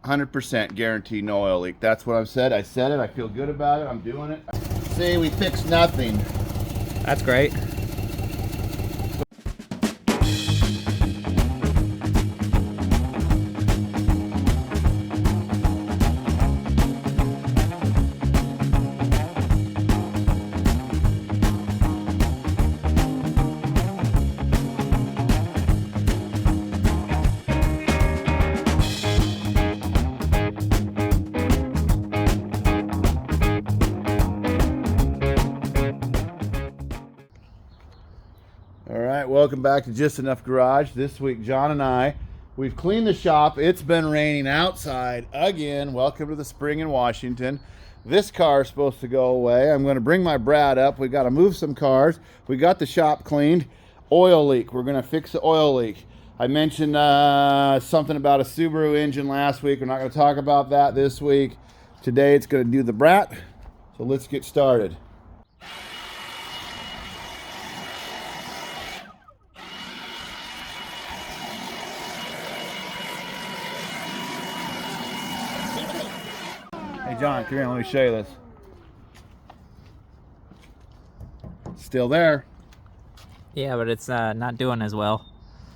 100% guaranteed no oil leak. That's what I've said. I said it. I feel good about it. I'm doing it. See, we fixed nothing. That's great. Welcome back to Just Enough Garage. This week, John and I, we've cleaned the shop. It's been raining outside again. Welcome to the spring in Washington. This car is supposed to go away. I'm going to bring my Brat up. We got to move some cars. We got the shop cleaned. Oil leak. We're going to fix the oil leak. I mentioned something about a Subaru engine last week. We're not going to talk about that this week. Today, it's going to do the Brat. So let's get started. Hey John, come here, let me show you this. Still there. Yeah, but it's not doing as well.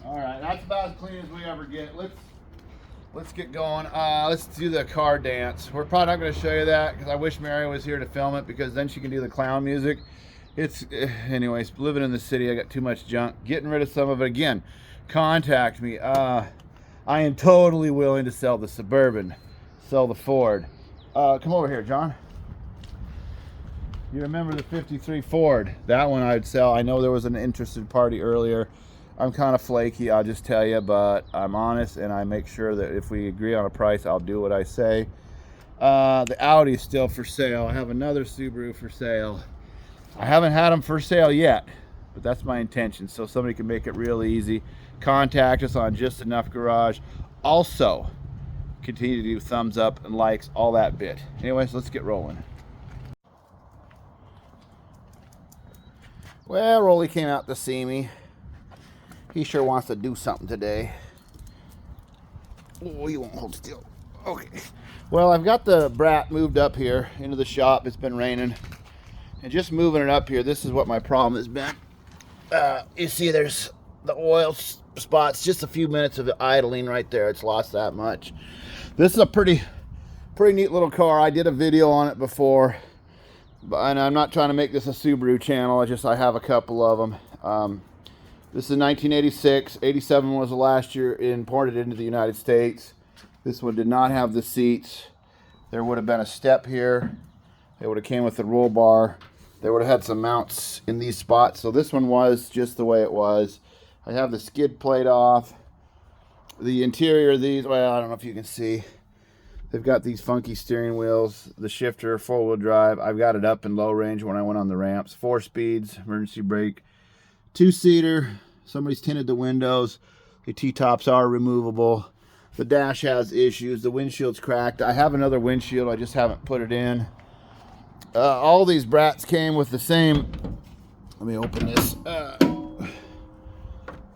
Alright, that's about as clean as we ever get. Let's get going. Let's do the car dance. We're probably not going to show you that because I wish Mary was here to film it because then she can do the clown music. Anyways, living in the city, I got too much junk. Getting rid of some of it. Again, contact me. I am totally willing to sell the Suburban, sell the Ford. Come over here, John. You remember the 53 Ford? That one I'd sell. I know there was an interested party earlier. I'm kind of flaky, I'll just tell you, but I'm honest and I make sure that if we agree on a price, I'll do what I say. The Audi is still for sale. I have another Subaru for sale. I haven't had them for sale yet, but that's my intention. So somebody can make it real easy. Contact us on Just Enough Garage. Also, continue to do thumbs up and likes, all that bit. Anyways, let's get rolling. Well, Rolly came out to see me. He sure wants to do something today. Oh, you won't hold still. Okay. Well, I've got the Brat moved up here into the shop. It's been raining. And just moving it up here, this is what my problem has been. You see there's the oil spots, just a few minutes of it idling right there. It's lost that much. This is a pretty neat little car. I did a video on it before, and I'm not trying to make this a Subaru channel. I have a couple of them. This is 1986. 87 was the last year imported into the United States. This one did not have the seats. There would have been a step here. It would have came with the roll bar. They would have had some mounts in these spots. So this one was just the way it was. I have the skid plate off. The interior of these, well, I don't know if you can see. They've got these funky steering wheels. The shifter, four-wheel drive. I've got it up in low range when I went on the ramps. 4 speeds, emergency brake. 2-seater. Somebody's tinted the windows. The T-tops are removable. The dash has issues. The windshield's cracked. I have another windshield. I just haven't put it in. All these Brats came with the same. Let me open this.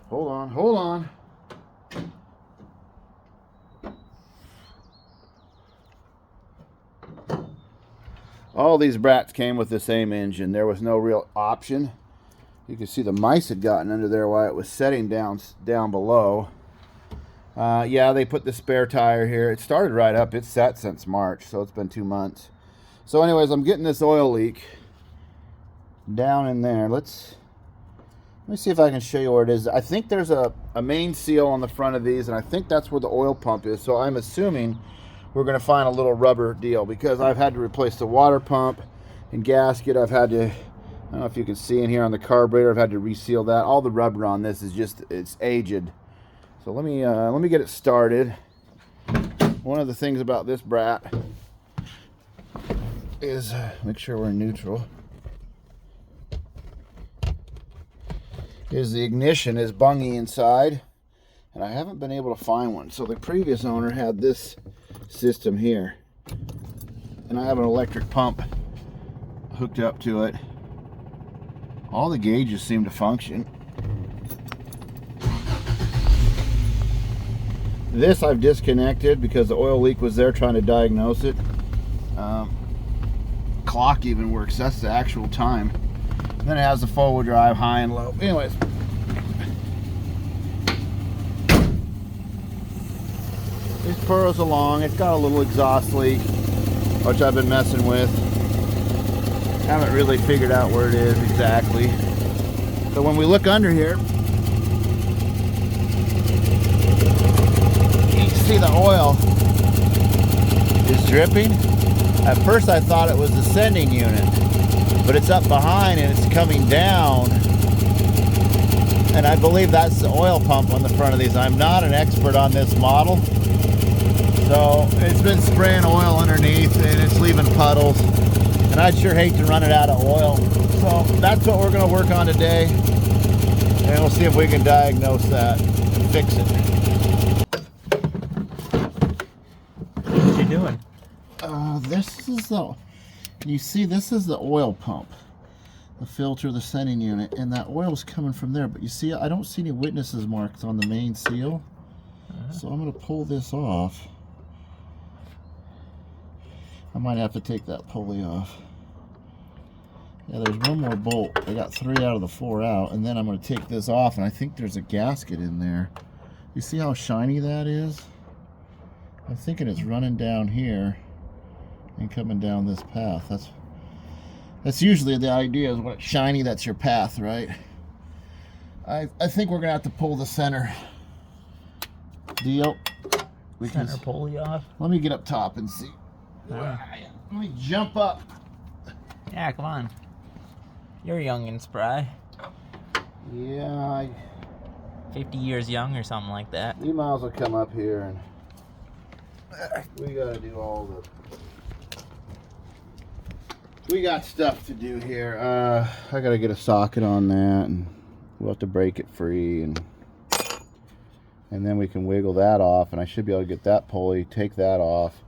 Hold on. All these Brats came with the same engine. There was no real option. You can see the mice had gotten under there while it was setting down below. Yeah, they put the spare tire here. It started right up. It's sat since March, so it's been 2 months. So anyways, I'm getting this oil leak down in there. Let me see if I can show you where it is. I think there's a main seal on the front of these, and I think that's where the oil pump is. So I'm assuming we're going to find a little rubber deal because I've had to replace the water pump and gasket. I've had to, I don't know if you can see in here on the carburetor, I've had to reseal that. All the rubber on this is just, it's aged. So let me get it started. One of the things about this Brat is, make sure we're neutral, is the ignition is bungy inside, and I haven't been able to find one. So the previous owner had this system here, and I have an electric pump hooked up to it. All the gauges seem to function. This I've disconnected because the oil leak was there trying to diagnose it. Clock even works, that's the actual time. And then it has the forward drive, high and low. Anyways. It purrs along. It's got a little exhaust leak, which I've been messing with. Haven't really figured out where it is exactly. So when we look under here, you can see the oil is dripping. At first I thought it was the sending unit, but it's up behind and it's coming down. And I believe that's the oil pump on the front of these. I'm not an expert on this model. So it's been spraying oil underneath and it's leaving puddles. And I'd sure hate to run it out of oil. So that's what we're gonna work on today. And we'll see if we can diagnose that and fix it. What you doing? This is the, you see, this is the oil pump, the filter, the sending unit, and that oil's coming from there. But you see, I don't see any witnesses marks on the main seal. So I'm gonna pull this off. I might have to take that pulley off. Yeah, there's one more bolt. I got 3 out of the 4 out, and then I'm gonna take this off, and I think there's a gasket in there. You see how shiny that is? I'm thinking it's running down here and coming down this path. That's usually the idea, is when it's shiny, that's your path, right? I think we're gonna have to pull the center deal. Center pulley off. Let me get up top and see. Let me jump up. Yeah, come on. You're young and spry. Yeah, 50 years young or something like that. you might as well come up here and we gotta do all the. We got stuff to do here. I gotta get a socket on that, and we'll have to break it free, and then we can wiggle that off, and I should be able to get that pulley, take that off,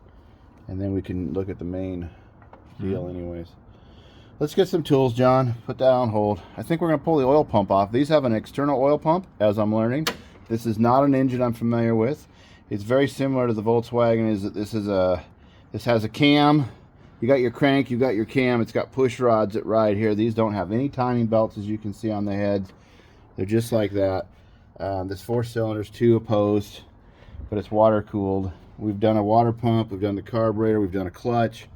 and then we can look at the main deal anyways. Let's get some tools, John. Put that on hold. I think we're gonna pull the oil pump off. These have an external oil pump, as I'm learning. This is not an engine I'm familiar with. It's very similar to the Volkswagen, is that this has a cam. You got your crank, you got your cam. It's got push rods that ride here. These don't have any timing belts, as you can see on the heads. They're just like that. This 4 cylinders, 2 opposed, but it's water cooled. We've done a water pump, we've done the carburetor, we've done a clutch.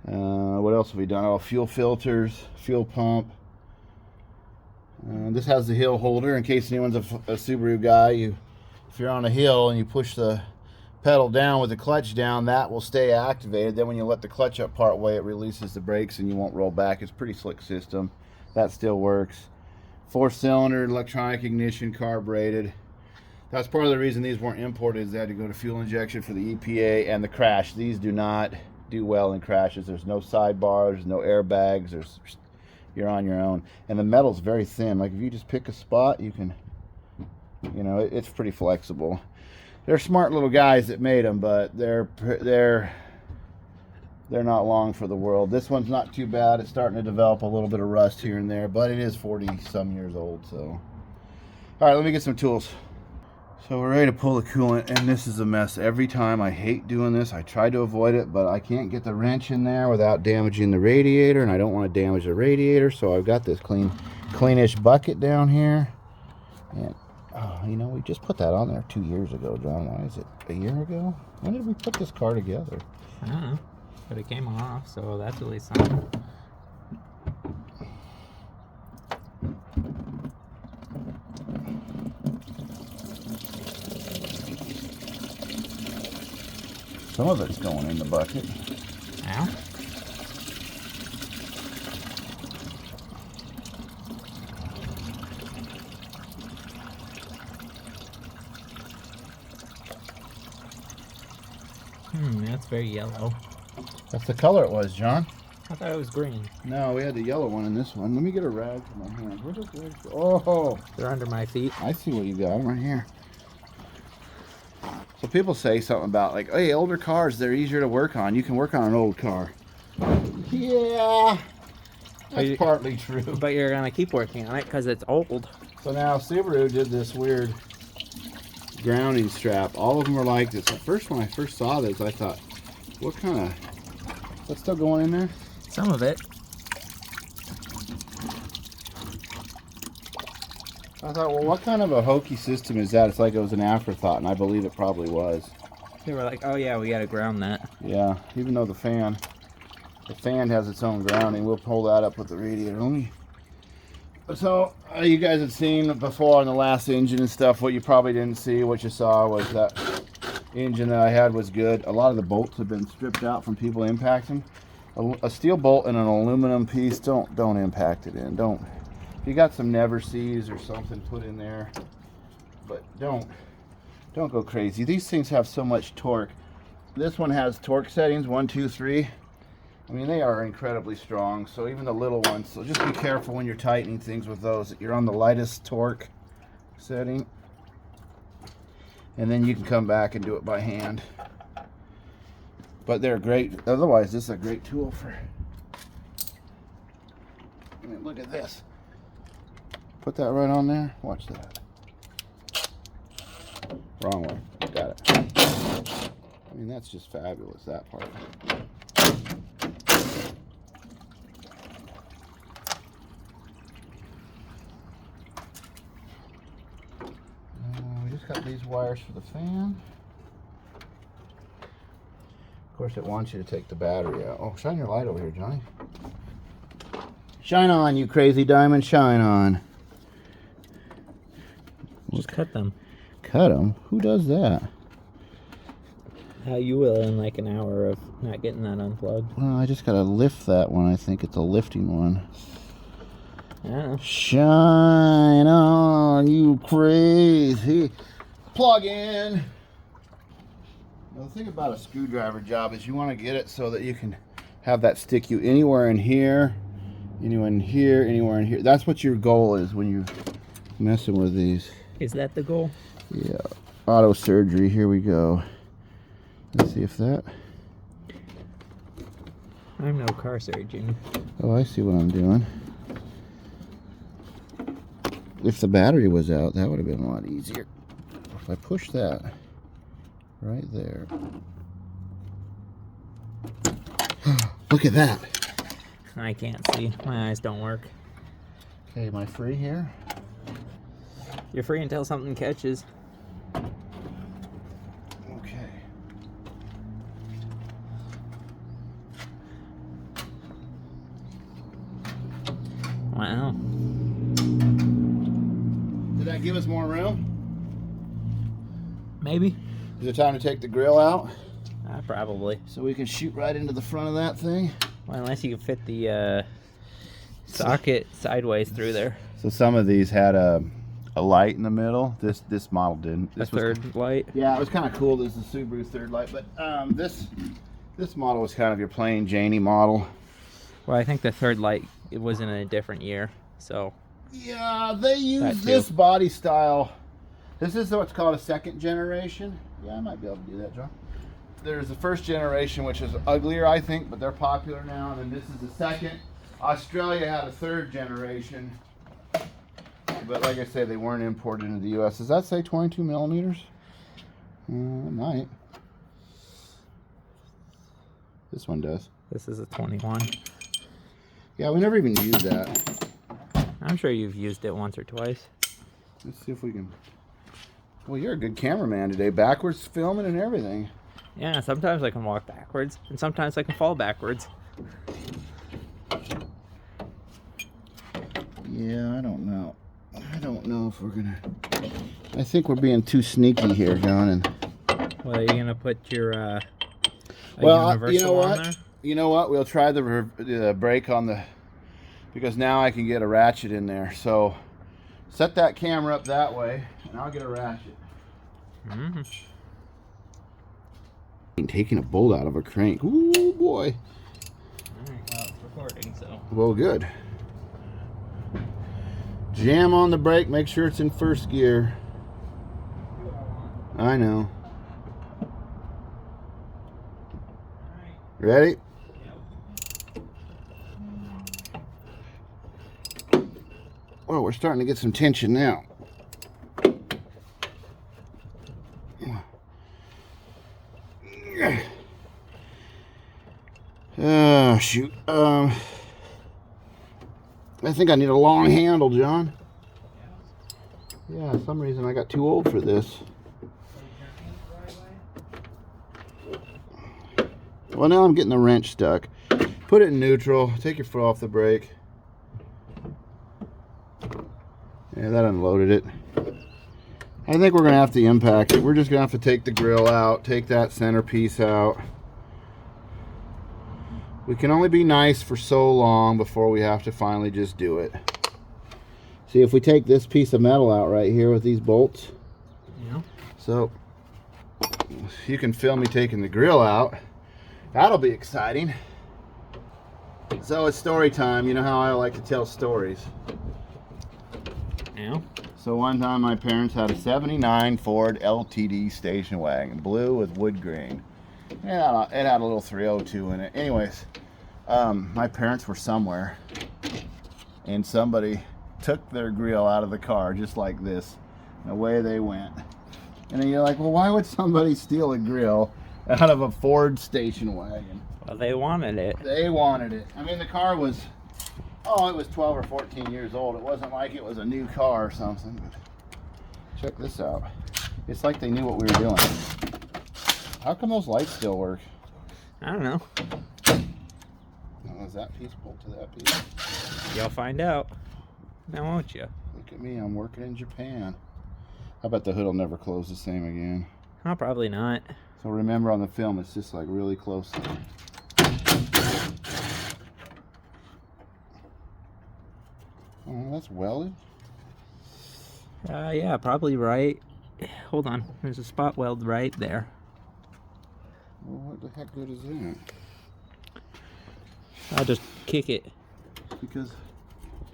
What else have we done? Oh, fuel filters, fuel pump. This has the hill holder in case anyone's a Subaru guy. If you're on a hill and you push the pedal down with the clutch down, that will stay activated. Then when you let the clutch up part way, it releases the brakes and you won't roll back. It's a pretty slick system. That still works. 4-cylinder electronic ignition, carbureted. That's part of the reason these weren't imported, is they had to go to fuel injection for the EPA and the crash. These do not do well in crashes. There's no sidebars, no airbags. You're on your own. And the metal's very thin. Like if you just pick a spot, you can, you know, it's pretty flexible. They're smart little guys that made them, but they're not long for the world. This one's not too bad. It's starting to develop a little bit of rust here and there, but it is 40 some years old. So all right, let me get some tools. So we're ready to pull the coolant, and this is a mess every time. I hate doing this. I try to avoid it, but I can't get the wrench in there without damaging the radiator, and I don't want to damage the radiator, so I've got this cleanish bucket down here. And you know, we just put that on there 2 years ago, John. Why is it a year ago? When did we put this car together? I don't know, but it came off, so that's at least something. Some of it's going in the bucket. Ow. That's very yellow. That's the color it was, John. I thought it was green. No, we had the yellow one in this one. Let me get a rag for my hand. Where does rags go? Oh, They're under my feet. I see what you got. I'm right here. So people say something about like, hey, older cars, they're easier to work on. You can work on an old car. Yeah, that's partly true. But you're gonna keep working on it because it's old. So now Subaru did this weird grounding strap. All of them are like this. At first, when I first saw this, I thought, what kind of... What's still going in there? Some of it. I thought, well, what kind of a hokey system is that? It's like it was an afterthought, and I believe it probably was. They were like, oh yeah, we gotta ground that. Yeah, even though the fan has its own grounding. We'll pull that up with the radiator only. So, you guys had seen before on the last engine and stuff. What you probably didn't see, what you saw was that engine that I had was good. A lot of the bolts have been stripped out from people impacting. A steel bolt and an aluminum piece, don't impact it in. Don't. If you got some never sees or something, put in there. But don't go crazy. These things have so much torque. This one has torque settings 1, 2, 3. I mean, they are incredibly strong. So even the little ones. So just be careful when you're tightening things with those. That you're on the lightest torque setting, and then you can come back and do it by hand. But they're great. Otherwise, this is a great tool for. I mean, look at this. Put that right on there. Watch that. Wrong one. Got it. I mean, that's just fabulous, that part. We just got these wires for the fan. Of course, it wants you to take the battery out. Oh, shine your light over here, Johnny. Shine on, you crazy diamond. Shine on. Just cut them. Cut them? Who does that? You will in like an hour of not getting that unplugged. Well, I just gotta lift that one. I think it's a lifting one. Yeah. Shine on, you crazy. Plug in. Now, the thing about a screwdriver job is you want to get it so that you can have that stick you anywhere in here, anywhere in here, anywhere in here. That's what your goal is when you're messing with these. Is that the goal? Yeah. Auto surgery. Here we go. Let's see if that. I'm no car surgeon. Oh, I see what I'm doing. If the battery was out, that would have been a lot easier. If I push that right there. Look at that. I can't see. My eyes don't work. Okay, am I free here? You're free until something catches. Okay. Wow. Did that give us more room? Maybe. Is it time to take the grill out? Probably. So we can shoot right into the front of that thing? Well, unless you can fit the socket sideways through there. So some of these had a light in the middle. This model didn't. This a third light. Yeah, it was kind of cool. This is the Subaru third light, but this model was kind of your plain Janie model. Well, I think the third light it was in a different year, so. Yeah, they use this body style. This is what's called a second generation. Yeah, I might be able to do that, John. There's the first generation, which is uglier, I think, but they're popular now. And then this is the second. Australia had a third generation. But like I said, they weren't imported into the U.S. Does that say 22 millimeters? It might. This one does. This is a 21. Yeah, we never even used that. I'm sure you've used it once or twice. Let's see if we can. Well, you're a good cameraman today. Backwards filming and everything. Yeah, sometimes I can walk backwards, and sometimes I can fall backwards. Yeah, I don't know. I don't know if we're gonna. I think we're being too sneaky here, John. And well, are you gonna put your well, you know what? On there? You know what? We'll try the brake on the, because now I can get a ratchet in there. So set that camera up that way, and I'll get a ratchet. Mm-hmm. Taking a bolt out of a crank. Ooh, boy. Alright, well, it's recording, so. Well, good. Jam on the brake. Make sure it's in first gear. I know. Ready? Well, we're starting to get some tension now. Oh, shoot. I think I need a long handle, John. Yeah, for some reason I got too old for this. Well, now I'm getting the wrench stuck. Put it in neutral. Take your foot off the brake. Yeah, that unloaded it. I think we're going to have to impact it. We're just going to have to take the grill out, take that centerpiece out. We can only be nice for so long before we have to finally just do it. See, if we take this piece of metal out right here with these bolts. Yeah. So, you can film me taking the grill out. That'll be exciting. So it's story time. You know how I like to tell stories. Yeah. So one time my parents had a 79 Ford LTD station wagon, blue with wood grain. Yeah, it had a little 302 in it. Anyways, my parents were somewhere and somebody took their grill out of the car just like this, and away they went. And then you're like, well, why would somebody steal a grill out of a Ford station wagon? Well, they wanted it. They wanted it. I mean, the car was, it was 12 or 14 years old. It wasn't like it was a new car or something. But check this out. It's like they knew what we were doing. How come those lights still work? I don't know. Oh, is that piece bolt to that piece? You'll find out. Now won't you? Look at me, I'm working in Japan. I bet the hood will never close the same again. Oh, probably not. So remember on the film, it's just like really close there. Oh, that's welded? Yeah, probably right. Hold on. There's a spot weld right there. Well, what the heck good is that? I'll just kick it. Because,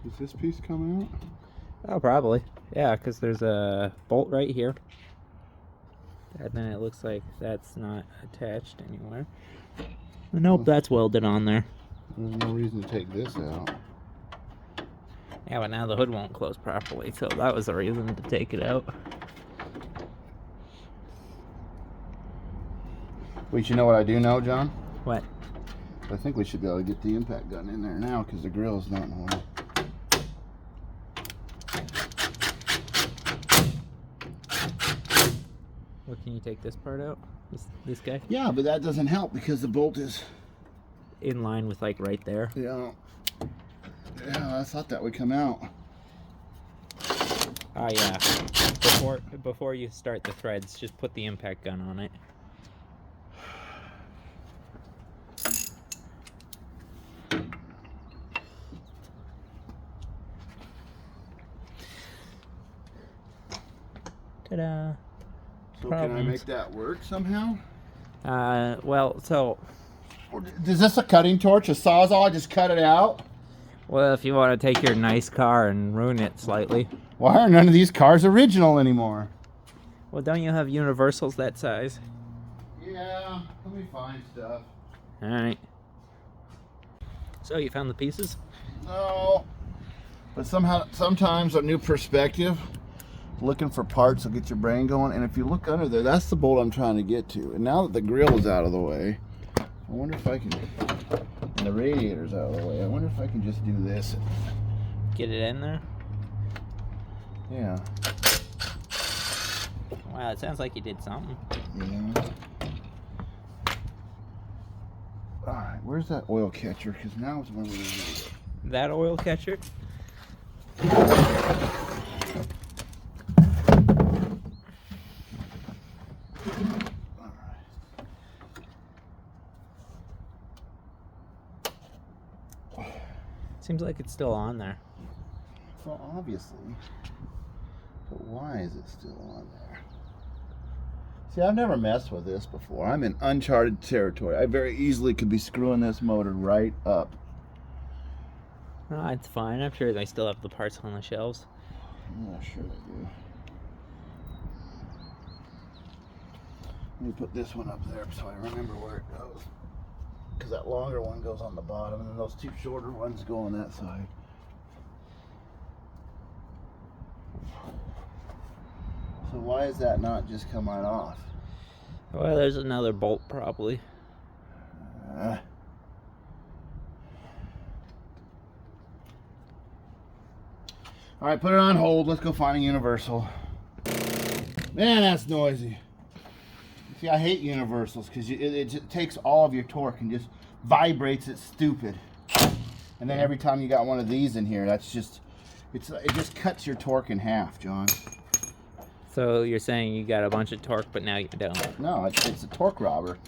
does this piece come out? Oh, probably. Yeah, because there's a bolt right here. And then it looks like that's not attached anywhere. Nope, that's welded on there. There's no reason to take this out. Yeah, but now the hood won't close properly, so that was the reason to take it out. Wait, you know what I do know, John? What? I think we should be able to get the impact gun in there now because the grill's not in the way. What, can you take this part out? This guy? Yeah, but that doesn't help because the bolt is... In line with, like, right there. Yeah, I thought that would come out. Oh, yeah. Before you start the threads, just put the impact gun on it. Ta-da. So can I make that work somehow? Well, so... Is this a cutting torch, a sawzall? I just cut it out? Well, if you want to take your nice car and ruin it slightly. Why are none of these cars original anymore? Well, don't you have universals that size? Yeah, let me find stuff. Alright. So, you found the pieces? No. But sometimes a new perspective, looking for parts will get your brain going. And if you look under there, that's the bolt I'm trying to get to. And now that the grill is out of the way, I wonder if I can, and the radiator's out of the way, I wonder if I can just do this. Get it in there? Yeah. Wow, it sounds like you did something. Yeah. Alright, where's that oil catcher? Because now is when we need it. That oil catcher? Seems like it's still on there. Well, obviously. But why is it still on there? See, I've never messed with this before. I'm in uncharted territory. I very easily could be screwing this motor right up. No, it's fine. I'm sure they still have the parts on the shelves. I'm not sure they do. Let me put this one up there so I remember where it goes. Because that longer one goes on the bottom, and then those two shorter ones go on that side. So why is that not just come right off? Well, there's another bolt probably. All right, put it on hold. Let's go find a universal. Man, that's noisy. See, I hate universals because it just takes all of your torque and just vibrates it stupid. And then every time you got one of these in here, that's just, it just cuts your torque in half, John. So you're saying you got a bunch of torque, but now you don't? No, it's a torque robber.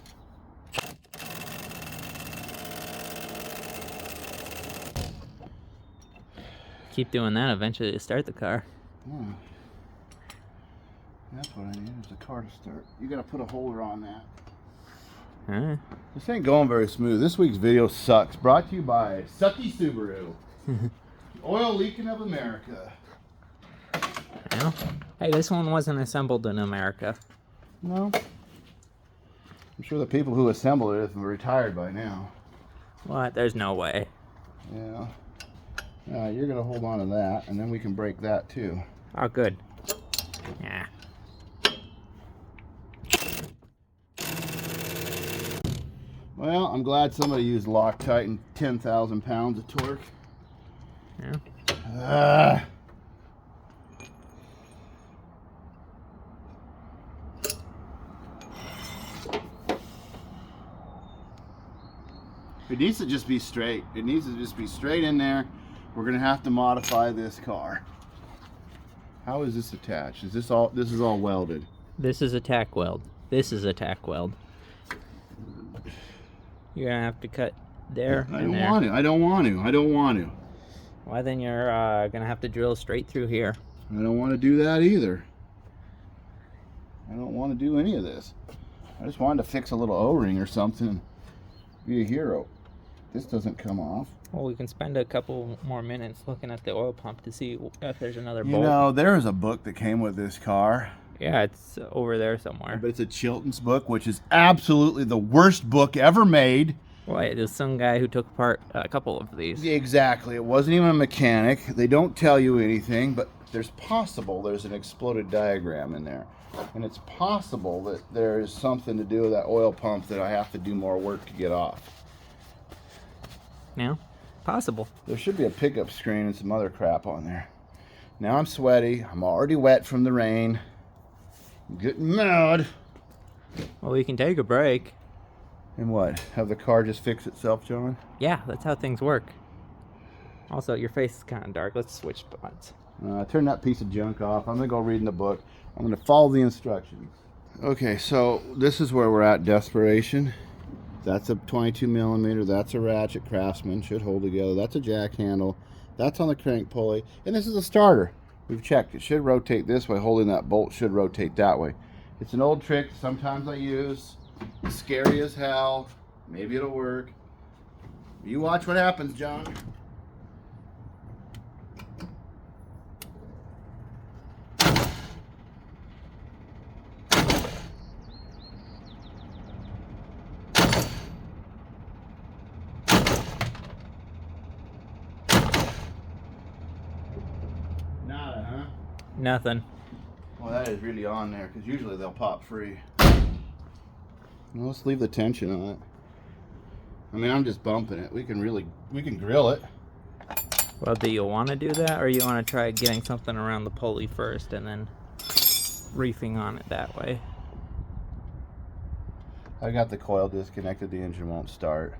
Keep doing that, eventually you start the car. Yeah. That's what I need, is a car to start. You gotta put a holder on that. Huh? This ain't going very smooth. This week's video sucks. Brought to you by Sucky Subaru. Oil leaking of America. Well, hey, this one wasn't assembled in America. No. I'm sure the people who assembled it have retired by now. What? There's no way. Yeah. You're gonna hold on to that, and then we can break that too. Oh, good. Yeah. Well, I'm glad somebody used Loctite and 10,000 pounds of torque. Yeah. It needs to just be straight. It needs to just be straight in there. We're gonna have to modify this car. How is this attached? Is this all? This is all welded. This is a tack weld. This is a tack weld. You're gonna have to cut there. I don't want to. I don't want to. I don't want to. Well, then you're gonna have to drill straight through here. I don't want to do that either. I don't want to do any of this. I just wanted to fix a little O-ring or something and be a hero. This doesn't come off. Well, we can spend a couple more minutes looking at the oil pump to see if there's another bolt. You know, there is a book that came with this car. Yeah, it's over there somewhere. But it's a Chilton's book, which is absolutely the worst book ever made. Why, there's some guy who took apart a couple of these. Exactly. It wasn't even a mechanic. They don't tell you anything, but there's an exploded diagram in there. And it's possible that there is something to do with that oil pump that I have to do more work to get off. Yeah, possible. There should be a pickup screen and some other crap on there. Now I'm sweaty. I'm already wet from the rain. I'm getting mad. Well, we can take a break. And what? Have the car just fix itself, John? Yeah, that's how things work. Also, your face is kind of dark. Let's switch spots. Turn that piece of junk off. I'm going to go read in the book. I'm going to follow the instructions. Okay, so this is where we're at, desperation. That's a 22 millimeter. That's a ratchet Craftsman. Should hold together. That's a jack handle. That's on the crank pulley. And this is a starter. We've checked. It should rotate this way. Holding that bolt should rotate that way. It's an old trick sometimes I use. It's scary as hell. Maybe it'll work. You watch what happens, John. Nada, huh? Nothing. Well, that is really on there because usually they'll pop free. Well, let's leave the tension on it. I mean, I'm just bumping it. We can grill it. Well, do you want to do that, or you want to try getting something around the pulley first and then reefing on it that way? I got the coil disconnected. The engine won't start.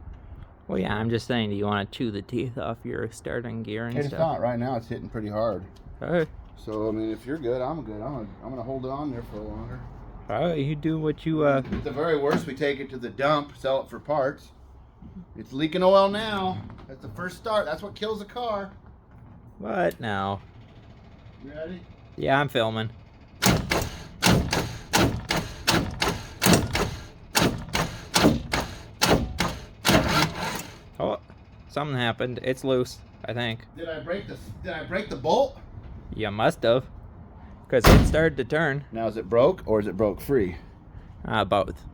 Well, yeah, I'm just saying, do you want to chew the teeth off your starting gear and It's stuff? not. Right now, it's hitting pretty hard. Alright. So, I mean, if you're good, I'm good. I'm gonna hold it on there for longer. Alright, you do what you, At the very worst, we take it to the dump, sell it for parts. It's leaking oil now. That's the first start. That's what kills a car. What now? You ready? Yeah, I'm filming. Oh, something happened. It's loose, I think. Did I break the bolt? You must have. Because it started to turn. Now, is it broke or is it broke free? Both.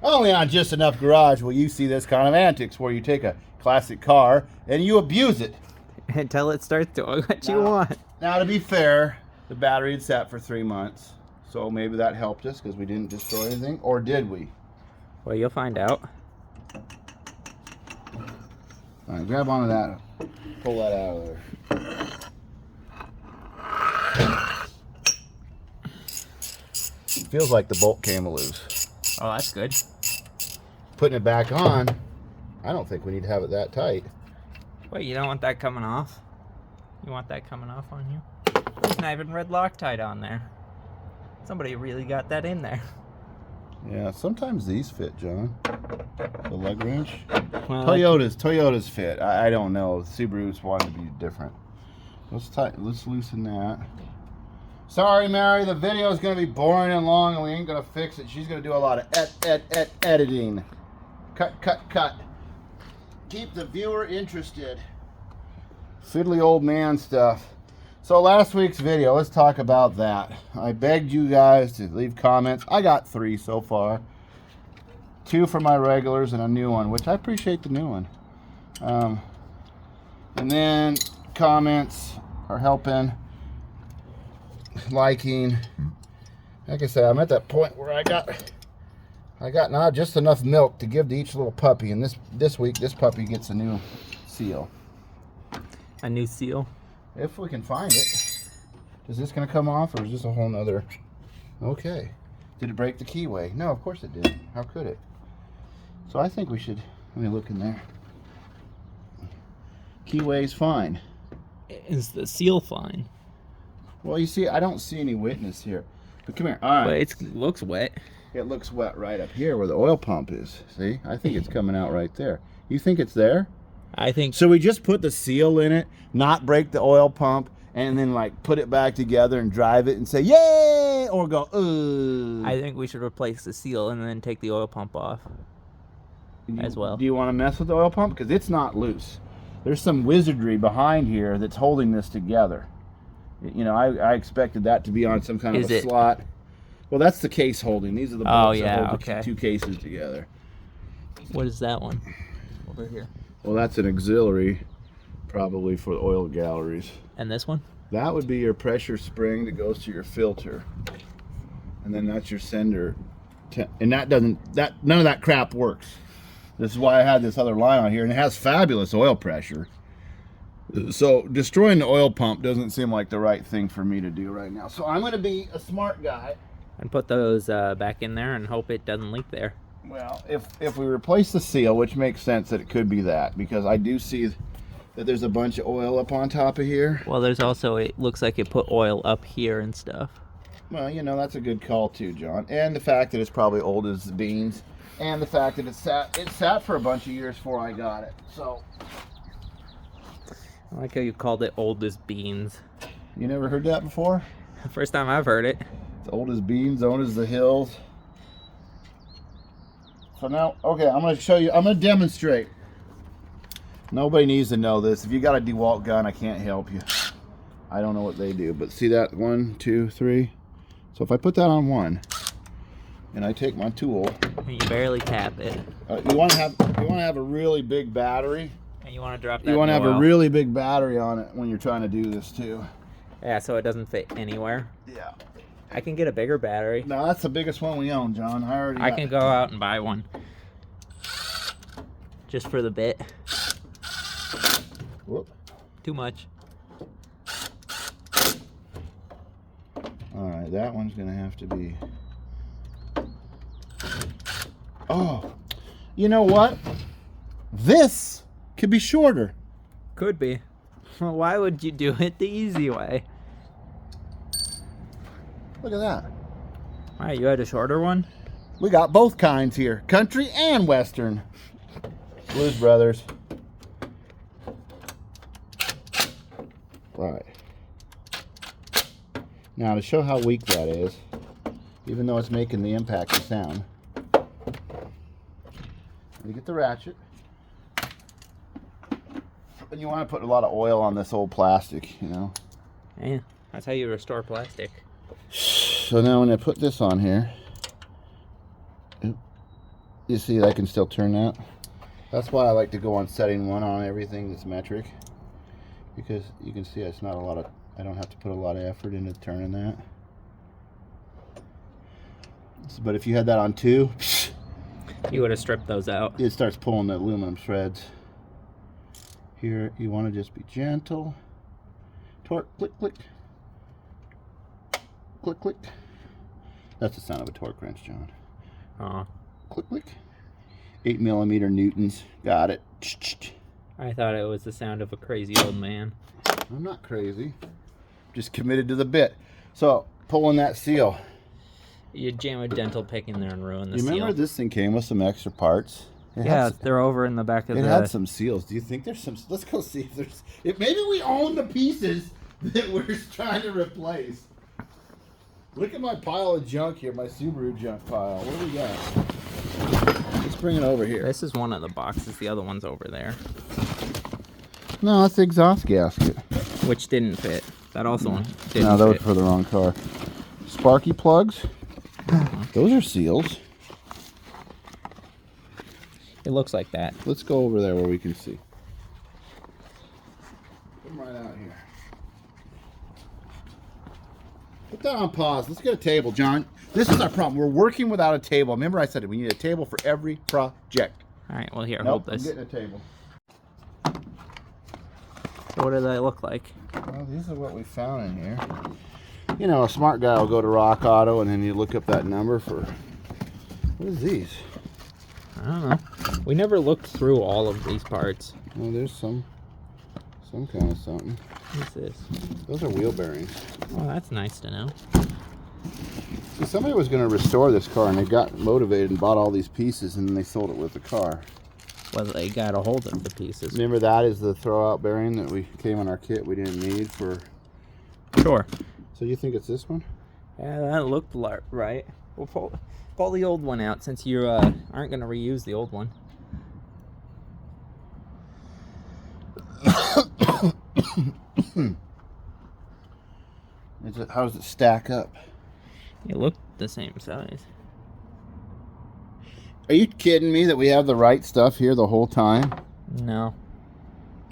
Only on Just Enough Garage will you see this kind of antics where you take a classic car and you abuse it. Until it starts doing what you want. Now, to be fair, the battery had sat for 3 months. So maybe that helped us because we didn't destroy anything. Or did we? Well, you'll find out. All right, grab onto that. Pull that out of there. feels like the bolt came loose. Oh, that's good. Putting it back on, I don't think we need to have it that tight. Wait, you don't want that coming off? You want that coming off on you? There's not even red Loctite on there. Somebody really got that in there. Yeah, sometimes these fit, John. The lug wrench. Well, Toyotas fit. I don't know. Subarus wanted to be different. Let's loosen that. Sorry, Mary, the video is going to be boring and long, and we ain't going to fix it. She's going to do a lot of editing. Cut. Keep the viewer interested. Fiddly old man stuff. So last week's video, let's talk about that. I begged you guys to leave comments. I got 3 so far. 2 for my regulars and a new one, which I appreciate the new one. And then comments are helping. Liking. Like I said, I'm at that point where I got now just enough milk to give to each little puppy, and this week this puppy gets a new seal. A new seal? If we can find it. Is this gonna come off, or is this a whole nother? Okay. Did it break the keyway? No, of course it didn't. How could it? So I think we should, let me look in there. Keyway's fine. Is the seal fine? Well, you see, I don't see any wetness here. But come here. All right. But it looks wet. It looks wet right up here where the oil pump is. See? I think it's coming out right there. You think it's there? I think So we just put the seal in it, not break the oil pump, and then like put it back together and drive it and say, yay! Or go, ooh. I think we should replace the seal and then take the oil pump off as well. Do you want to mess with the oil pump? Because it's not loose. There's some wizardry behind here that's holding this together. You know, I expected that to be on some kind of a slot. Well, that's the case holding. These are the bolts that hold the 2 cases together. What is that one? Over here. Well, that's an auxiliary, probably for the oil galleries. And this one? That would be your pressure spring that goes to your filter. And then that's your sender. And none of that crap works. This is why I had this other line on here, and it has fabulous oil pressure. So destroying the oil pump doesn't seem like the right thing for me to do right now. So I'm going to be a smart guy. And put those back in there and hope it doesn't leak there. Well, if we replace the seal, which makes sense that it could be that, because I do see that there's a bunch of oil up on top of here. Well, there's also, it looks like it put oil up here and stuff. Well, you know, that's a good call too, John. And the fact that it's probably old as the beans. And the fact that it sat for a bunch of years before I got it. So I like how you called it old as beans. You never heard that before? First time I've heard it. It's old as beans, old as the hills. So now, okay, I'm going to show you. I'm going to demonstrate. Nobody needs to know this. If you got a DeWalt gun, I can't help you. I don't know what they do, but see that 1, 2, 3. So if I put that on 1, and I take my tool, and you barely tap it. You want to have a really big battery. And you want to drop that. You want to have a really big battery on it when you're trying to do this too. Yeah, so it doesn't fit anywhere. Yeah. I can get a bigger battery. No, that's the biggest one we own, John. I can go out and buy one. Just for the bit. Whoop. Too much. Alright, that one's going to have to be... Oh, you know what? This could be shorter. Could be. Well, why would you do it the easy way? Look at that. All right, you had a shorter one? We got both kinds here. Country and Western. Blues Brothers. Right. Now to show how weak that is, even though it's making the impacting sound, you get the ratchet. And you want to put a lot of oil on this old plastic, you know. Yeah, that's how you restore plastic. So now when I put this on here, you see I can still turn that. That's why I like to go on setting 1 on everything that's metric, because you can see it's not a lot of, I don't have to put a lot of effort into turning that. So, but if you had that on 2, you would have stripped those out. It starts pulling the aluminum shreds. Here you want to just be gentle. Torque, click, click. Click, click. That's the sound of a torque wrench, John. Oh, Click, click. 8mm newtons. Got it. I thought it was the sound of a crazy old man. I'm not crazy. Just committed to the bit. So, pulling that seal. You jam a dental pick in there and ruin the You remember seal. this thing came with some extra parts? Yeah, they're over in the back of It the... had some seals. Do you think there's some... Let's go see if there's... Maybe we own the pieces that we're trying to replace. Look at my pile of junk here, my Subaru junk pile. What do we got? Let's bring it over here. This is one of the boxes. The other one's over there. No, that's the exhaust gasket. Which didn't fit. That also one didn't No, that was fit. for the wrong car. Sparky plugs. Those are seals. It looks like that. Let's go over there where we can see. Come right out here. Put that on pause. Let's get a table, John. This is our problem. We're working without a table. Remember I said we need a table for every project. All right, well, here, Nope, hold this. I'm getting a table. So what do they look like? Well, these are what we found in here. You know, a smart guy will go to Rock Auto and then you look up that number for... What is these? I don't know. We never looked through all of these parts. Oh, there's some kind of something. What's this? Those are wheel bearings. Oh, that's nice to know. See, somebody was going to restore this car and they got motivated and bought all these pieces and then they sold it with the car. Well, they got a hold of the pieces. Remember that is the throw-out bearing that we came on our kit we didn't need for... Sure. So you think it's this one? Yeah, that looked right. We'll pull the old one out since you aren't going to reuse the old one. How does it stack up? It looked the same size. Are you kidding me that we have the right stuff here the whole time? No.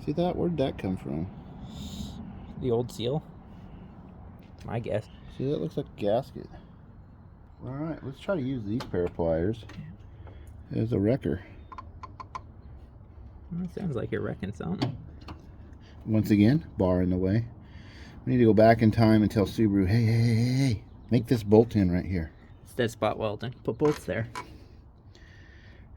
See that? Where did that come from? The old seal? My guess. See, that looks like a gasket. All right, let's try to use these pair of pliers as a wrecker. Well, it sounds like you're wrecking something. Once again, bar in the way. We need to go back in time and tell Subaru, hey, make this bolt in right here. It's dead spot welding. Put bolts there.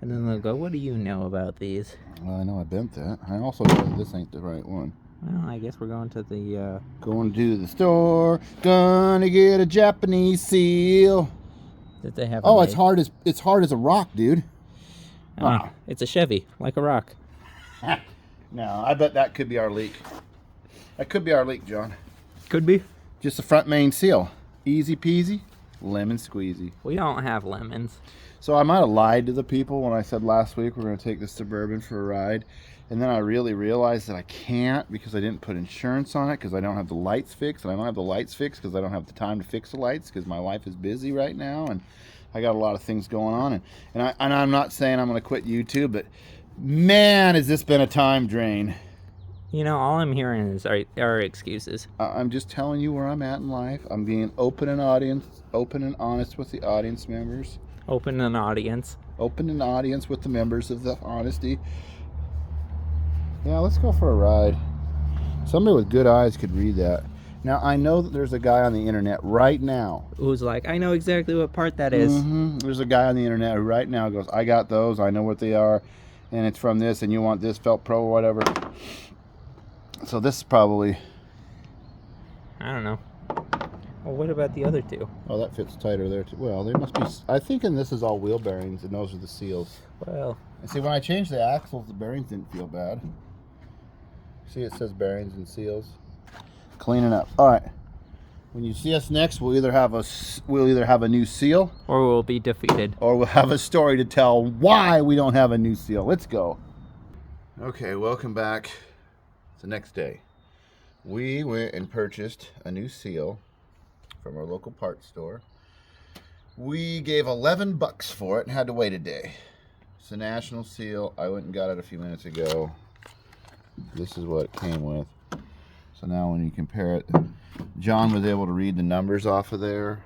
And then they'll go, what do you know about these? Well, I know I bent that. I also know that this ain't the right one. Well, I guess we're going to the... Going to the store, gonna get a Japanese seal. that they have. Oh, it's hard as a rock, dude. Oh, it's a Chevy, like a rock. No, I bet that could be our leak. That could be our leak, John. Could be. Just the front main seal. Easy peasy, lemon squeezy. We don't have lemons. So I might have lied to the people when I said last week we're going to take the Suburban for a ride. And then I really realized that I can't because I didn't put insurance on it because I don't have the lights fixed. And I don't have the lights fixed because I don't have the time to fix the lights because my life is busy right now. And I got a lot of things going on. And I'm not saying I'm going to quit YouTube, but man, has this been a time drain. You know, all I'm hearing is our excuses. I'm just telling you where I'm at in life. I'm being open and honest with the audience members. Open an audience. Open an audience with the members of the honesty. Yeah, let's go for a ride. Somebody with good eyes could read that. Now, I know that there's a guy on the internet right now. Who's like, I know exactly what part that is. Mm-hmm. There's a guy on the internet who right now goes, I got those, I know what they are, and it's from this, and you want this Felt Pro or whatever. So this is probably... I don't know. Well, what about the other two? Oh, that fits tighter there too. Well, they must be... I think this is all wheel bearings, and those are the seals. Well... And see, when I changed the axles, the bearings didn't feel bad. See, it says bearings and seals. Cleaning up. All right. When you see us next, we'll either have a new seal, or we'll be defeated. or we'll have a story to tell why we don't have a new seal. Let's go. Okay, welcome back. It's the next day. We went and purchased a new seal from our local parts store. We gave $11 for it and had to wait a day. It's a national seal. I went and got it a few minutes ago. This is what it came with. So now when you compare it, John was able to read the numbers off of there.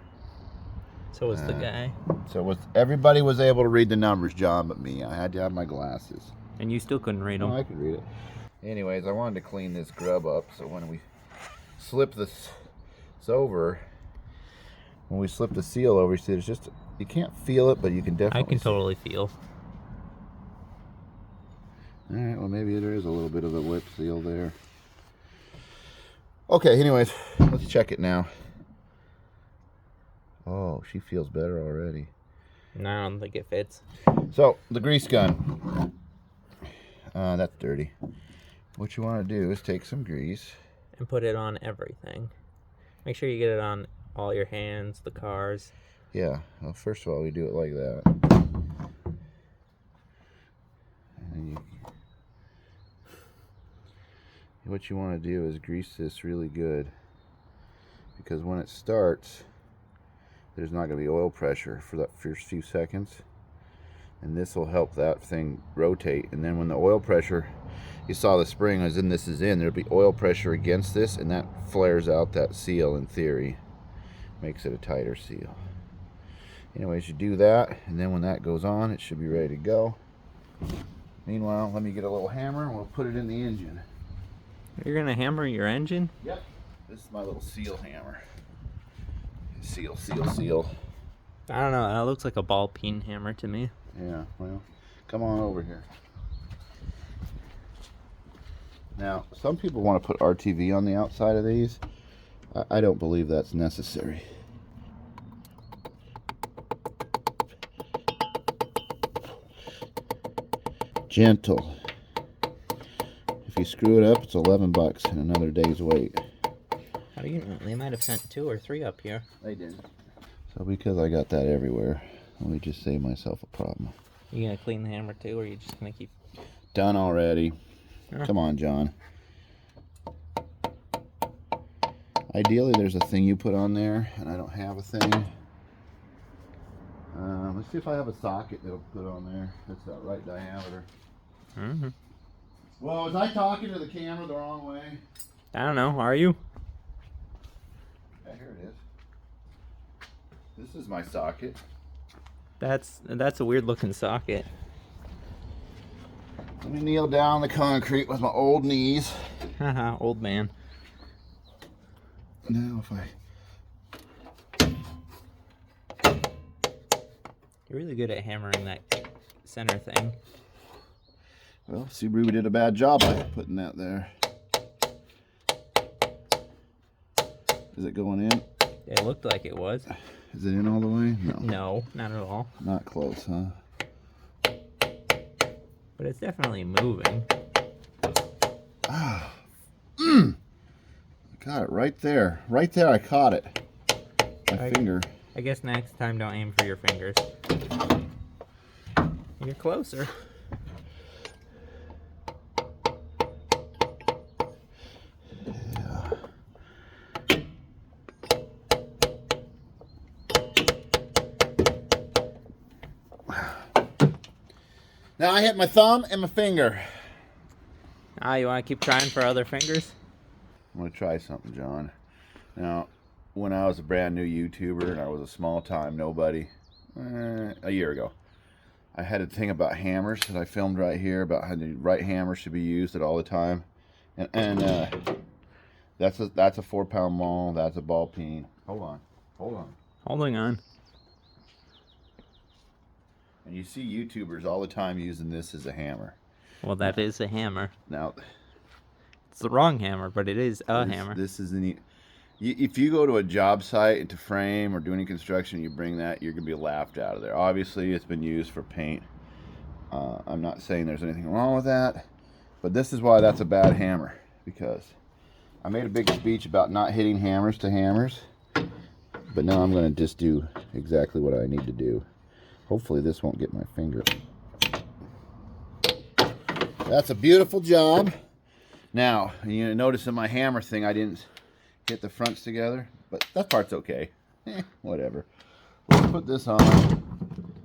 So was the guy. So everybody was able to read the numbers, John, but me. I had to have my glasses. And you still couldn't read them. No, I could read it. Anyways, I wanted to clean this grub up so when we slip this over, when we slip the seal over, you see there's just, you can't feel it, but you can definitely I can see. totally feel. All right, well, maybe there is a little bit of a lip seal there. Okay, anyways, let's check it now. Oh, she feels better already. No, I don't think it fits. So, the grease gun. That's dirty. What you want to do is take some grease. And put it on everything. Make sure you get it on all your hands, the cars. Yeah, well, first of all, we do it like that. And what you want to do is grease this really good, because when it starts, there's not going to be oil pressure for that first few seconds, and this will help that thing rotate. And then when the oil pressure, you saw the spring as in this is in, there'll be oil pressure against this, and that flares out that seal in theory, makes it a tighter seal. Anyways, you do that, and then when that goes on, it should be ready to go. Meanwhile, let me get a little hammer and we'll put it in the engine. You're gonna hammer your engine? Yep. This is my little seal hammer. Seal, seal, seal. I don't know, that looks like a ball peen hammer to me. Yeah, well, come on over here. Now, some people want to put RTV on the outside of these. I don't believe that's necessary. Gentle. If you screw it up, it's 11 bucks and another day's wait. How do you know? They might have sent 2 or 3 up here. They did. So because I got that everywhere, let me just save myself a problem. You gonna clean the hammer too, or are you just gonna keep... Done already. Huh. Come on, John. Ideally, there's a thing you put on there, and I don't have a thing. Let's see if I have a socket that'll put on there. That's the right diameter. Mm-hmm. Well, was I talking to the camera the wrong way? I don't know, are you? Yeah, here it is. This is my socket. That's a weird looking socket. Let me kneel down the concrete with my old knees. Haha, old man. Now if I... You're really good at hammering that center thing. Well, Subaru did a bad job by putting that there. Is it going in? It looked like it was. Is it in all the way? No. No, not at all. Not close, huh? But it's definitely moving. I got it right there. Right there, I caught it. My finger. I guess next time don't aim for your fingers. You're closer. Yeah. Now I hit my thumb and my finger. Ah, you want to keep trying for other fingers? I'm going to try something, John. Now, when I was a brand new YouTuber and I was a small time nobody, a year ago, I had a thing about hammers that I filmed right here about how the right hammer should be used at all the time. And that's a 4-pound maul. That's a ball peen. Hold on. Holding on. And you see YouTubers all the time using this as a hammer. Well, that is a hammer. Now, It's the wrong hammer, but it is a hammer. This is if you go to a job site to frame or do any construction, you bring that, you're gonna be laughed out of there. Obviously, it's been used for paint. I'm not saying there's anything wrong with that, but this is why that's a bad hammer, because I made a big speech about not hitting hammers to hammers, but now I'm gonna just do exactly what I need to do. Hopefully this won't get my finger. That's a beautiful job. Now, you notice in my hammer thing, I didn't hit the fronts together, but that part's okay. Whatever. Let's put this on.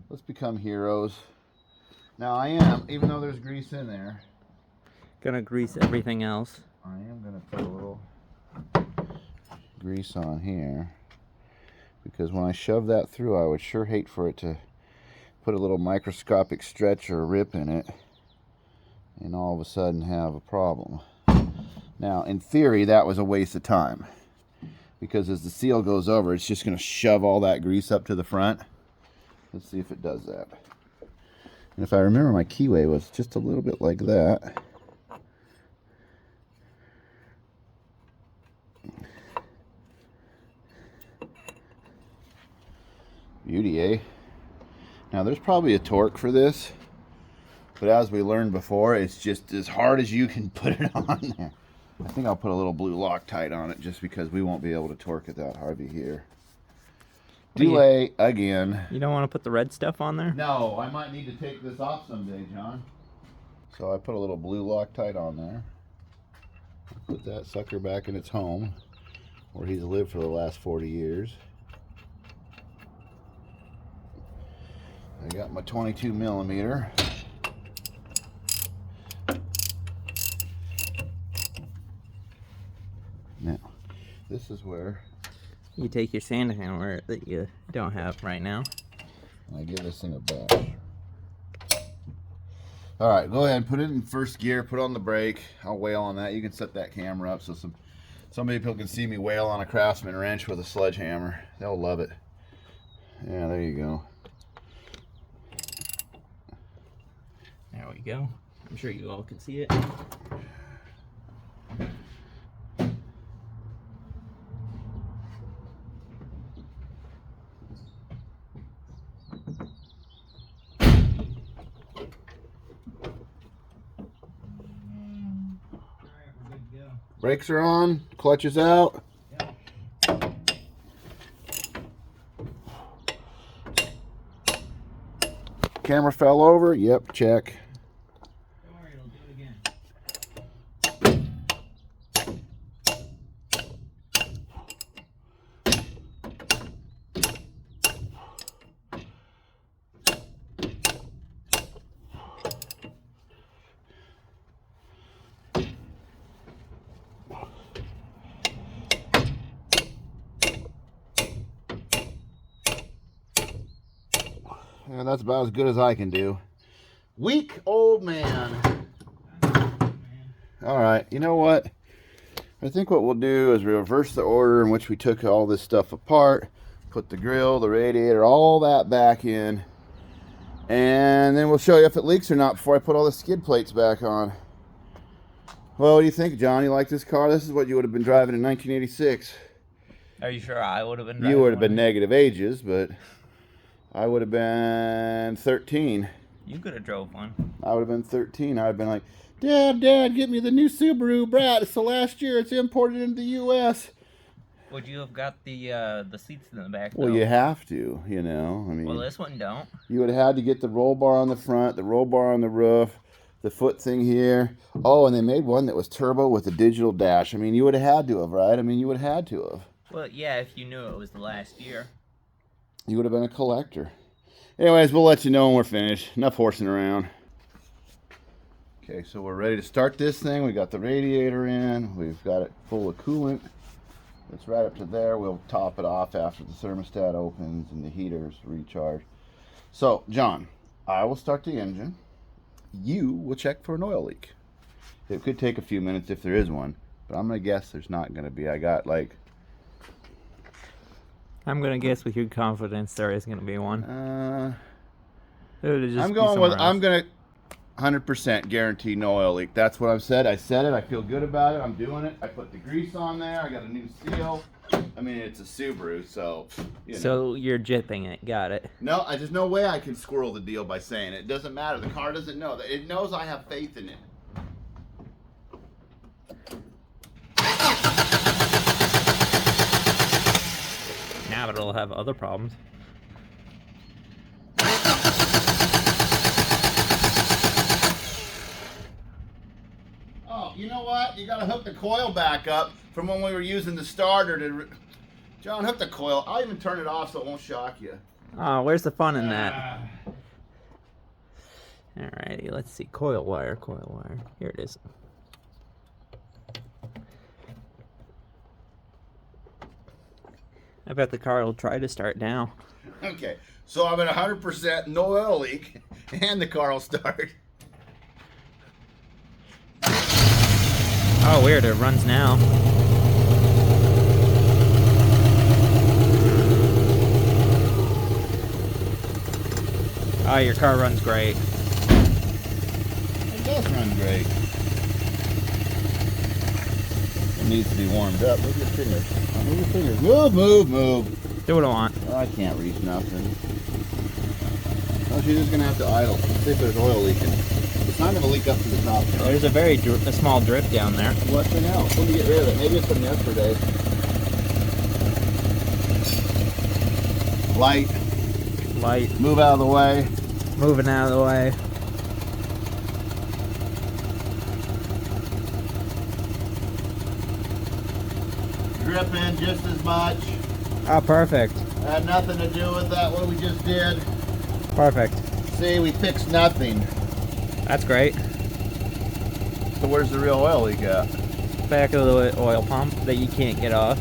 Let's become heroes. Now I am, even though there's grease in there, Gonna grease everything else. I am gonna put a little grease on here, because when I shove that through, I would sure hate for it to put a little microscopic stretch or rip in it and all of a sudden have a problem. Now, in theory, that was a waste of time. because as the seal goes over, it's just going to shove all that grease up to the front. Let's see if it does that. And if I remember, my keyway was just a little bit like that. Beauty, eh? Now there's probably a torque for this, but as we learned before, it's just as hard as you can put it on there. I think I'll put a little blue Loctite on it just because we won't be able to torque it that hard here. Delay again. You don't want to put the red stuff on there? No, I might need to take this off someday, John. So I put a little blue Loctite on there. Put that sucker back in its home, where he's lived for the last 40 years. I got my 22 millimeter. Now, this is where you take your sand hammer that you don't have right now. I give this thing a bash. All right, go ahead and put it in first gear. Put on the brake. I'll wail on that. You can set that camera up so some people can see me wail on a Craftsman wrench with a sledgehammer. They'll love it. Yeah, there you go. There we go. I'm sure you all can see it. Brakes are on, clutch is out. Yep. Camera fell over, yep, check. Don't worry, it'll do it again. And that's about as good as I can do. Weak old man. All right, you know what? I think what we'll do is reverse the order in which we took all this stuff apart, put the grill, the radiator, all that back in, and then we'll show you if it leaks or not before I put all the skid plates back on. Well, what do you think, John? You like this car? This is what you would have been driving in 1986. Are you sure I would have been driving? You would have been negative ages, but I would have been 13. You could have drove one. I would have been 13. I would have been like, Dad, get me the new Subaru Brat. It's the last year. It's imported into the U.S. Would you have got the seats in the back? Well, though? you have to, you know. I mean, Well, this one don't. you would have had to get the roll bar on the front, the roll bar on the roof, the foot thing here. Oh, and they made one that was turbo with a digital dash. I mean, you would have had to have, right? I mean, you would have had to have. Well, yeah, if you knew it was the last year. You would have been a collector. Anyways, we'll let you know when we're finished. Enough horsing around. Okay, so we're ready to start this thing. We got the radiator in. We've got it full of coolant. It's right up to there. We'll top it off after the thermostat opens and the heaters recharge. So, John, I will start the engine. You will check for an oil leak. It could take a few minutes if there is one, but I'm going to guess there's not going to be. I got like... I'm going to guess with your confidence there is going to be one. I'm going to 100% guarantee no oil leak. That's what I've said. I said it. I feel good about it. I'm doing it. I put the grease on there. I got a new seal. I mean, it's a Subaru, so... You know. So you're jipping it. Got it. No, there's no way I can squirrel the deal by saying it. It doesn't matter. The car doesn't know. It knows I have faith in it. Now it'll have other problems. Oh, you know what? You gotta hook the coil back up from when we were using the starter to... John, hook the coil. I'll even turn it off so it won't shock you. Oh, where's the fun in that? Alrighty, let's see. Coil wire. Here it is. I bet the car will try to start now. Okay, so I'm at 100% no oil leak, and the car will start. Oh, weird. It runs now. Oh, your car runs great. It does run great. It needs to be warmed up. Move your fingers. Move your fingers. Move, move, move. Do what I want. Oh, I can't reach nothing. Oh, she's just gonna have to idle. Let's see if there's oil leaking. It's not gonna leak up to the top. There's a very a small drip down there. What the hell? Let me get rid of it. Maybe it's from yesterday. Light. Light. Move out of the way. Moving out of the way. Dripping just as much. Oh, perfect. Had nothing to do with that, what we just did. Perfect. See, we fixed nothing. That's great. So where's the real oil leak at? Back of the oil pump that you can't get off.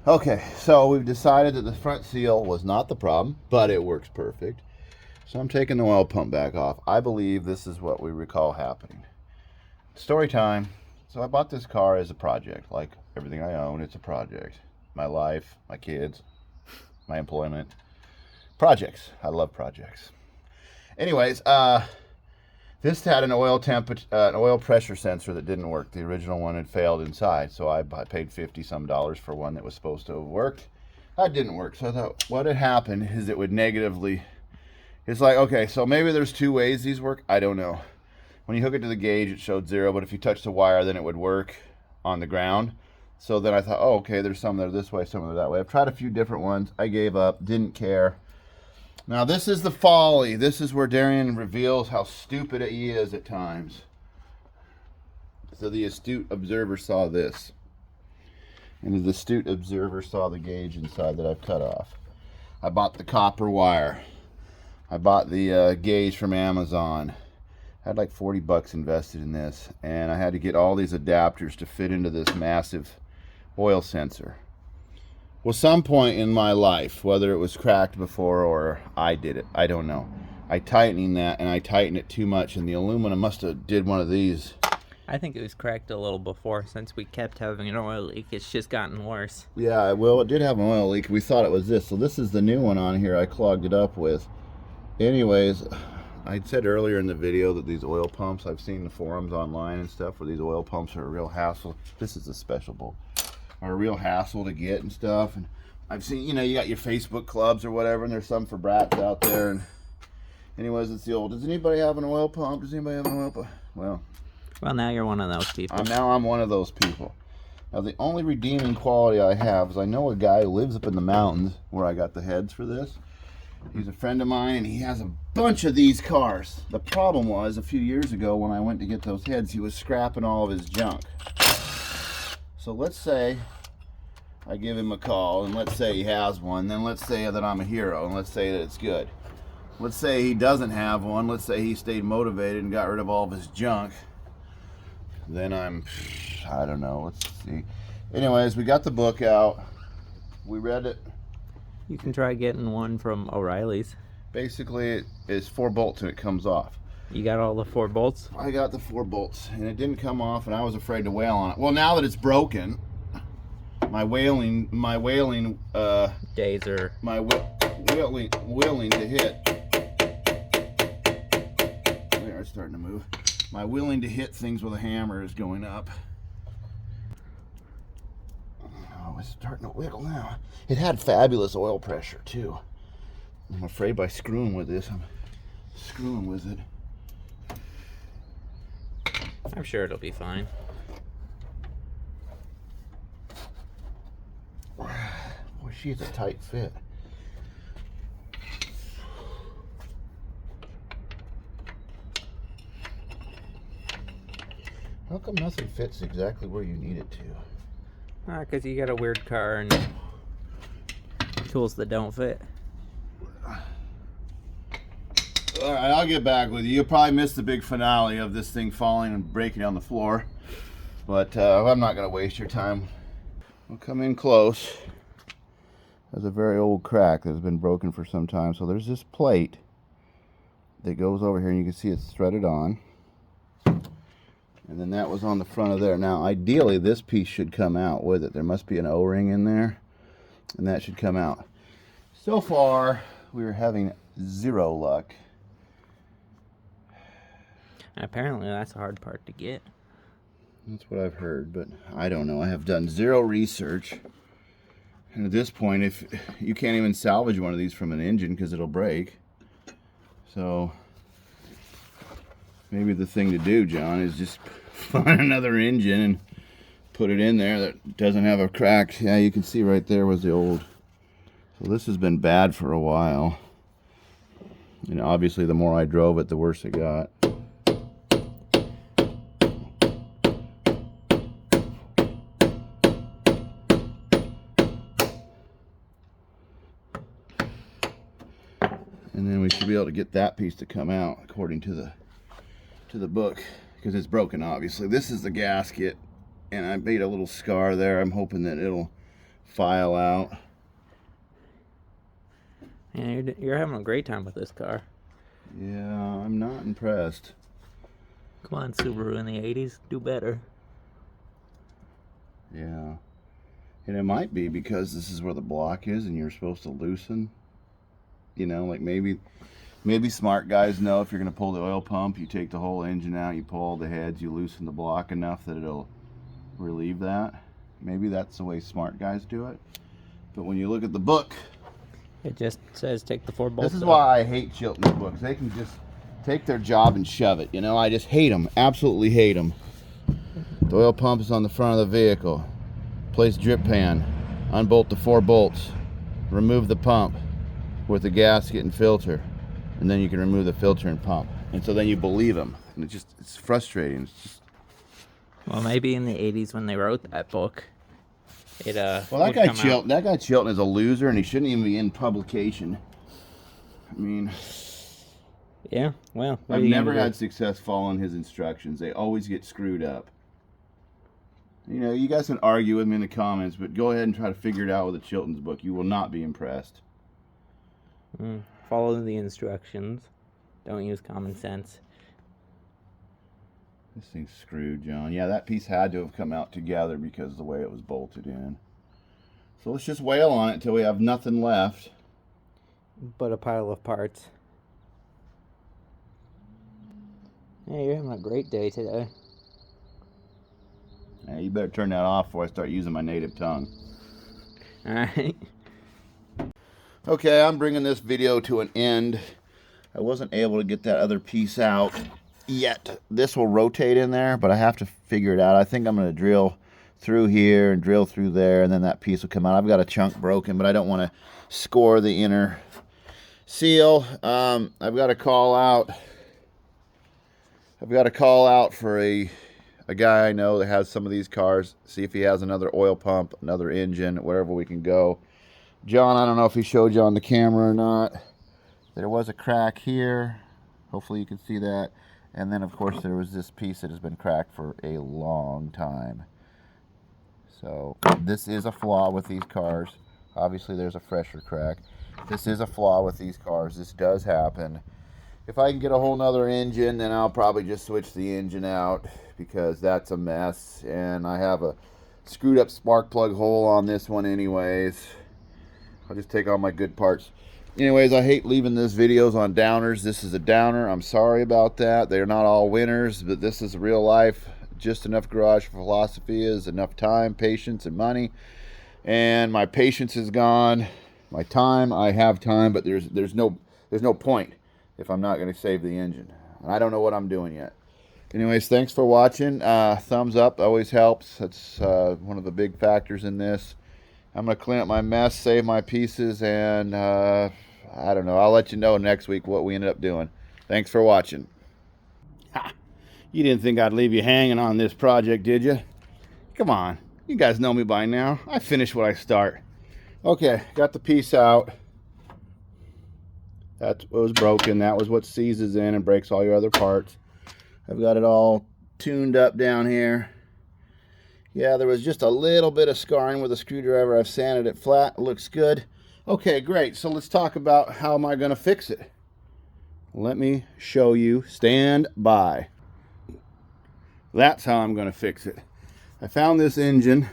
Okay, so we've decided that the front seal was not the problem, but it works perfect. So I'm taking the oil pump back off. I believe this is what we recall happening. Story time. So I bought this car as a project. Like everything I own, it's a project. My life, my kids, my employment. Projects. I love projects. Anyways, this had an oil pressure sensor that didn't work. The original one had failed inside, so I paid $50-some for one that was supposed to have worked. That didn't work. So I thought, what had happened is it would negatively. It's like, okay, so maybe there's two ways these work. I don't know. When you hook it to the gauge, it showed 0, but if you touch the wire, then it would work on the ground. So then I thought, oh, okay, there's some that are this way, some that are that way. I've tried a few different ones. I gave up, didn't care. Now this is the folly. This is where Darian reveals how stupid he is at times. So the astute observer saw this. And the astute observer saw the gauge inside that I've cut off. I bought the copper wire. I bought the gauge from Amazon. I had like $40 invested in this, and I had to get all these adapters to fit into this massive oil sensor. Well, some point in my life, whether it was cracked before or I did it, I don't know. I tightened that, and I tightened it too much, and the aluminum must have did one of these. I think it was cracked a little before. Since we kept having an oil leak, it's just gotten worse. Yeah, well, it did have an oil leak. We thought it was this. So this is the new one on here I clogged it up with. Anyways, I said earlier in the video that these oil pumps, I've seen the forums online and stuff where these oil pumps are a real hassle. This is a special bolt. Are a real hassle to get and stuff. And I've seen, you know, you got your Facebook clubs or whatever, and there's some for brats out there. And anyways, it's the old, does anybody have an oil pump? Does anybody have an oil pump? Well, now you're one of those people. I'm one of those people. Now, the only redeeming quality I have is I know a guy who lives up in the mountains where I got the heads for this. He's a friend of mine, and he has a bunch of these cars. The problem was, a few years ago when I went to get those heads, he was scrapping all of his junk. So let's say I give him a call, and let's say he has one. Then let's say that I'm a hero, and let's say that it's good. Let's say he doesn't have one. Let's say he stayed motivated and got rid of all of his junk. Then I don't know. Let's see. Anyways, we got the book out. We read it. You can try getting one from O'Reilly's. Basically, it is 4 bolts and it comes off. You got all the 4 bolts? I got the 4 bolts, and it didn't come off, and I was afraid to wail on it. Well, now that it's broken, my wailing days are willing to hit. There, it's starting to move. My willing to hit things with a hammer is going up. Oh, it's starting to wiggle now. It had fabulous oil pressure too. I'm afraid by screwing with this, I'm screwing with it. I'm sure it'll be fine. Boy, she's a tight fit. How come nothing fits exactly where you need it to? Because you got a weird car and tools that don't fit. All right, I'll get back with you. You'll probably miss the big finale of this thing falling and breaking on the floor. But I'm not going to waste your time. We'll come in close. There's a very old crack that's been broken for some time. So there's this plate that goes over here, and you can see it's threaded on. And then that was on the front of there. Now, ideally, this piece should come out with it. There must be an O-ring in there, and that should come out. So far, we're having zero luck. Apparently, that's a hard part to get. That's what I've heard, but I don't know. I have done zero research. And at this point, if you can't even salvage one of these from an engine because it'll break. So maybe the thing to do, John, is just find another engine and put it in there that doesn't have a crack. Yeah, you can see right there was the old. So this has been bad for a while. And obviously the more I drove it, the worse it got. And then we should be able to get that piece to come out according to the book, because it's broken obviously. This is the gasket, and I made a little scar there. I'm hoping that it'll file out. Yeah, you're having a great time with this car. Yeah, I'm not impressed. Come on, Subaru in the 80s, do better. Yeah. And it might be because this is where the block is and you're supposed to loosen. You know, like maybe smart guys know if you're going to pull the oil pump, you take the whole engine out, you pull all the heads, you loosen the block enough that it'll relieve that. Maybe that's the way smart guys do it. But when you look at the book, it just says take the 4 bolts. This is why I hate Chilton's books. They can just take their job and shove it. You know, I just hate them. Absolutely hate them. The oil pump is on the front of the vehicle. Place drip pan. Unbolt the 4 bolts. Remove the pump with the gasket and filter. And then you can remove the filter and pump. And so then you believe them. And it's frustrating. It's just... Well, maybe in the 80s when they wrote that book, it well, that guy Chilton is a loser, and he shouldn't even be in publication. I mean, yeah, well, I've never had success following his instructions. They always get screwed up. You know, you guys can argue with me in the comments, but go ahead and try to figure it out with a Chilton's book. You will not be impressed. Follow the instructions. Don't use common sense. This thing's screwed, John. Yeah, that piece had to have come out together because of the way it was bolted in. So let's just wail on it until we have nothing left. But a pile of parts. Yeah, you're having a great day today. Yeah, you better turn that off before I start using my native tongue. Alright. Okay, I'm bringing this video to an end. I wasn't able to get that other piece out yet. This will rotate in there, but I have to figure it out. I think I'm going to drill through here and drill through there, and then that piece will come out. I've got a chunk broken, but I don't want to score the inner seal. I've got to call out. I've got to call out for a guy I know that has some of these cars. See if he has another oil pump, another engine, wherever we can go. John, I don't know if he showed you on the camera or not. There was a crack here. Hopefully you can see that. And then, of course, there was this piece that has been cracked for a long time. So this is a flaw with these cars. Obviously, there's a fresher crack. This is a flaw with these cars. This does happen. If I can get a whole nother engine, then I'll probably just switch the engine out because that's a mess. And I have a screwed up spark plug hole on this one anyways. I'll just take all my good parts. Anyways, I hate leaving these videos on downers. This is a downer. I'm sorry about that. They're not all winners, but this is real life. Just enough garage philosophy is enough time, patience, and money. And my patience is gone. My time, I have time, but there's no point if I'm not going to save the engine. I don't know what I'm doing yet. Anyways, thanks for watching. Thumbs up always helps. That's one of the big factors in this. I'm going to clean up my mess, save my pieces, and I don't know. I'll let you know next week what we ended up doing. Thanks for watching. Ha! You didn't think I'd leave you hanging on this project, did you? Come on. You guys know me by now. I finish what I start. Okay, got the piece out. That's what was broken. That was what seizes in and breaks all your other parts. I've got it all tuned up down here. Yeah, there was just a little bit of scarring with a screwdriver. I've sanded it flat. It looks good. Okay, great. So let's talk about how am I going to fix it. Let me show you. Stand by. That's how I'm going to fix it. I found this engine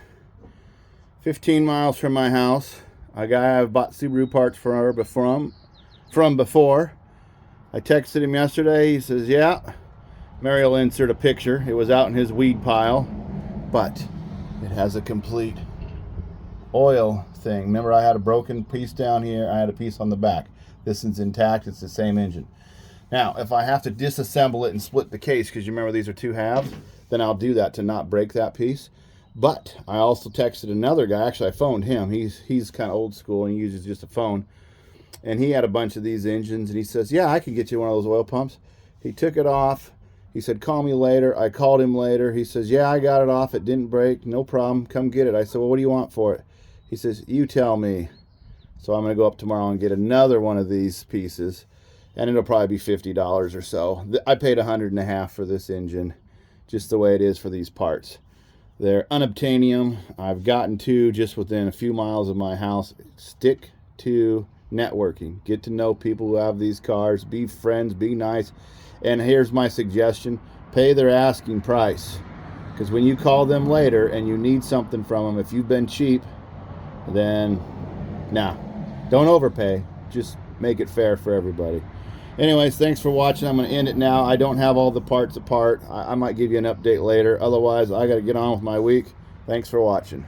15 miles from my house. A guy I've bought Subaru parts from before. I texted him yesterday. He says, yeah. Mary will insert a picture. It was out in his weed pile, but it has a complete oil thing. Remember, I had a broken piece down here. I had a piece on the back. This is intact. It's the same engine. Now, if I have to disassemble it and split the case, because you remember these are two halves, then I'll do that to not break that piece. But I also texted another guy. Actually, I phoned him. He's kind of old school and he uses just a phone. And he had a bunch of these engines, and he says, yeah, I can get you one of those oil pumps. He took it off. He said, call me later. I called him later. He says, yeah, I got it off. It didn't break. No problem. Come get it. I said, well, what do you want for it? He says, you tell me. So I'm going to go up tomorrow and get another one of these pieces, and it'll probably be $50 or so. I paid $150 for this engine, just the way it is for these parts. They're unobtainium. I've gotten two just within a few miles of my house. Stick to networking. Get to know people who have these cars. Be friends. Be nice. And here's my suggestion. Pay their asking price. Because when you call them later and you need something from them, if you've been cheap, then don't overpay. Just make it fair for everybody. Anyways, thanks for watching. I'm going to end it now. I don't have all the parts apart. I might give you an update later. Otherwise, I got to get on with my week. Thanks for watching.